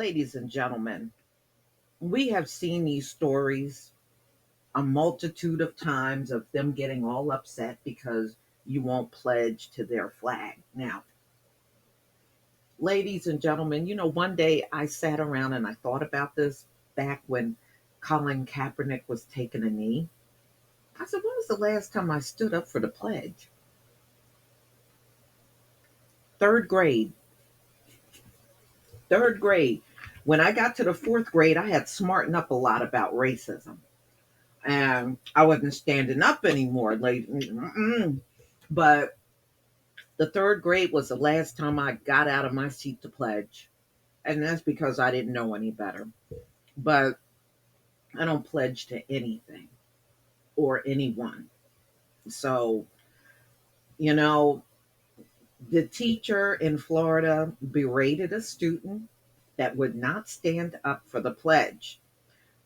Ladies and gentlemen, we have seen these stories a multitude of times of them getting all upset because you won't pledge to their flag. Now, ladies and gentlemen, one day I sat around and I thought about this back when Colin Kaepernick was taking a knee. I said, when was the last time I stood up for the pledge? Third grade. Third grade. When I got to the fourth grade, I had smartened up a lot about racism. And I wasn't standing up anymore. Like, but the third grade was the last time I got out of my seat to pledge. And that's because I didn't know any better. But I don't pledge to anything or anyone. So, you know, the teacher in Florida berated a student that would not stand up for the pledge.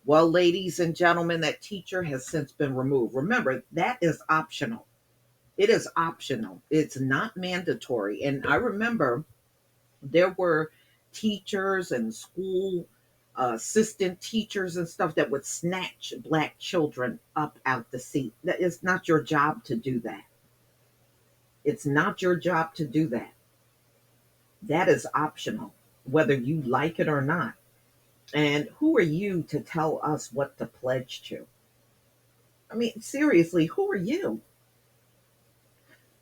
Well, ladies and gentlemen, that teacher has since been removed. Remember, that is optional. It is optional. It's not mandatory. And I remember there were teachers and school assistant teachers and stuff that would snatch black children up out the seat. That is not your job to do that. It's not your job to do that. That is optional, whether you like it or not. And who are you to tell us what to pledge to? I mean, seriously, who are you?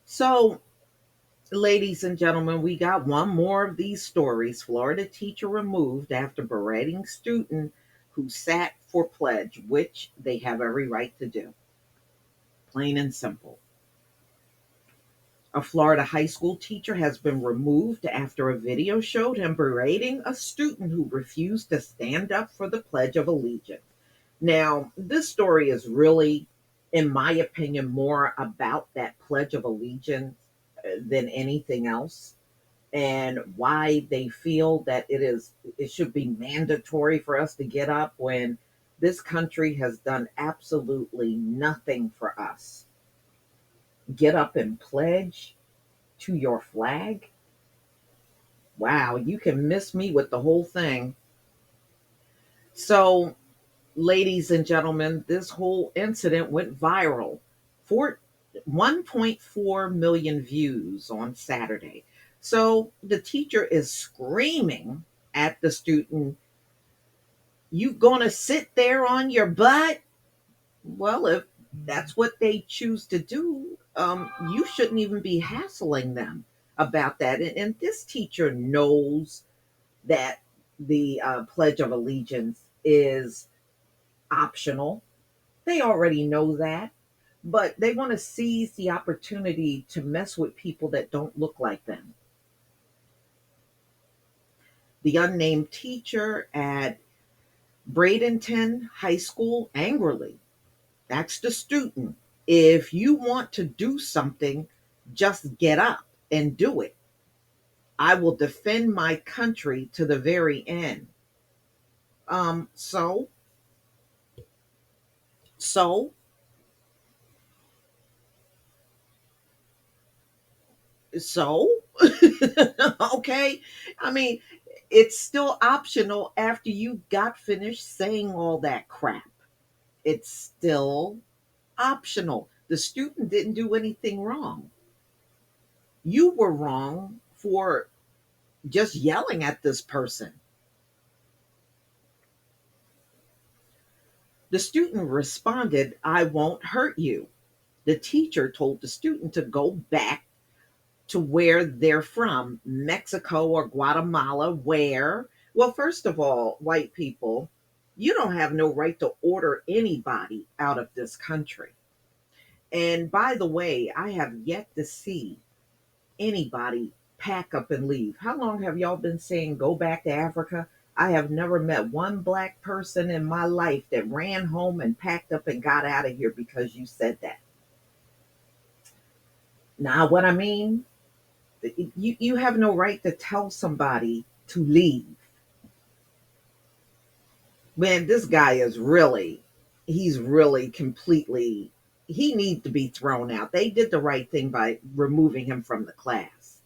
So, ladies and gentlemen, we got one more of these stories. Florida teacher removed after berating student who sat for pledge, which they have every right to do. Plain and simple. A Florida high school teacher has been removed after a video showed him berating a student who refused to stand up for the Pledge of Allegiance. Now, this story is really, in my opinion, more about that Pledge of Allegiance than anything else, and why they feel that it should be mandatory for us to get up when this country has done absolutely nothing for us. Get up and pledge to your flag. Wow, you can miss me with the whole thing. So, ladies and gentlemen, this whole incident went viral. For 1.4 million views on Saturday. So the teacher is screaming at the student, "You gonna sit there on your butt?" Well, if that's what they choose to do, you shouldn't even be hassling them about that. And this teacher knows that the Pledge of Allegiance is optional. They already know that, but they want to seize the opportunity to mess with people that don't look like them. The unnamed teacher at Bradenton High School angrily asked the student, "If you want to do something, just get up and do it. I will defend my country to the very end." So, so, so, okay. I mean, it's still optional after you got finished saying all that crap. It's still optional. The student didn't do anything wrong. You were wrong for just yelling at this person. The student responded, "I won't hurt you." The teacher told the student to go back to where they're from, Mexico or Guatemala, where, well, first of all, white people, you don't have no right to order anybody out of this country. And by the way, I have yet to see anybody pack up and leave. How long have y'all been saying go back to Africa? I have never met one black person in my life that ran home and packed up and got out of here because you said that. Now, what I mean, you have no right to tell somebody to leave. Man, this guy is really, he's really completely, he needs to be thrown out. They did the right thing by removing him from the class.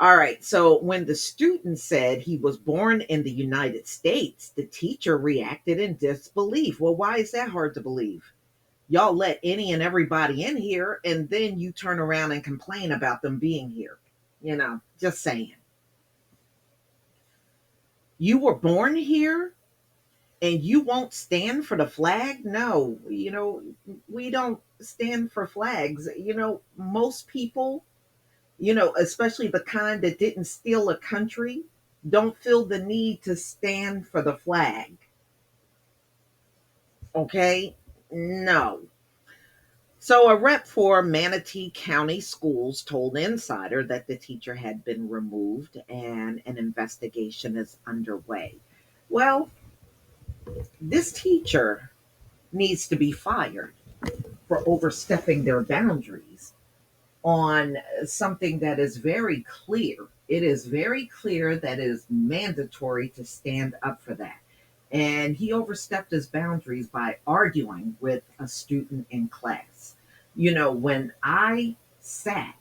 All right. So when the student said he was born in the United States, the teacher reacted in disbelief. Well, why is that hard to believe? Y'all let any and everybody in here, and then you turn around and complain about them being here. Just saying. You were born here and you won't stand for the flag? No, we don't stand for flags. Most people, especially the kind that didn't steal a country, don't feel the need to stand for the flag. Okay? No. So, a rep for Manatee County Schools told Insider that the teacher had been removed and an investigation is underway. Well, this teacher needs to be fired for overstepping their boundaries on something that is very clear. It is very clear that it is mandatory to stand up for that. And he overstepped his boundaries by arguing with a student in class. When I sat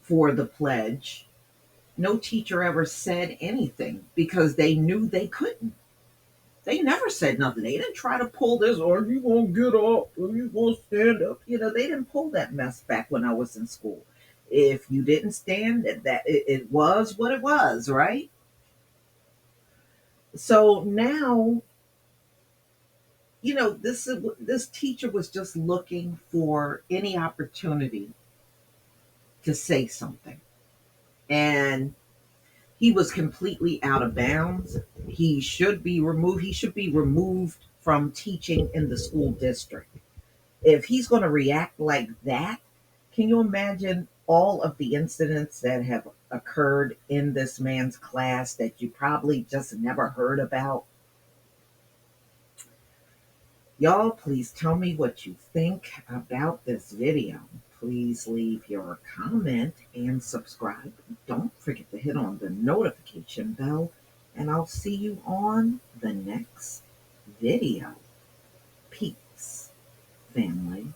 for the pledge, no teacher ever said anything because they knew they couldn't. They never said nothing. They didn't try to pull this, or you gonna get up, or you gonna stand up. They didn't pull that mess back when I was in school. If you didn't stand, it was what it was, right? So now, this teacher was just looking for any opportunity to say something, and he was completely out of bounds. He should be removed. He should be removed from teaching in the school district. If he's going to react like that, can you imagine all of the incidents that have occurred in this man's class that you probably just never heard about? Y'all, please tell me what you think about this video. Please leave your comment and subscribe. Don't forget to hit on the notification bell, and I'll see you on the next video. Peace, family.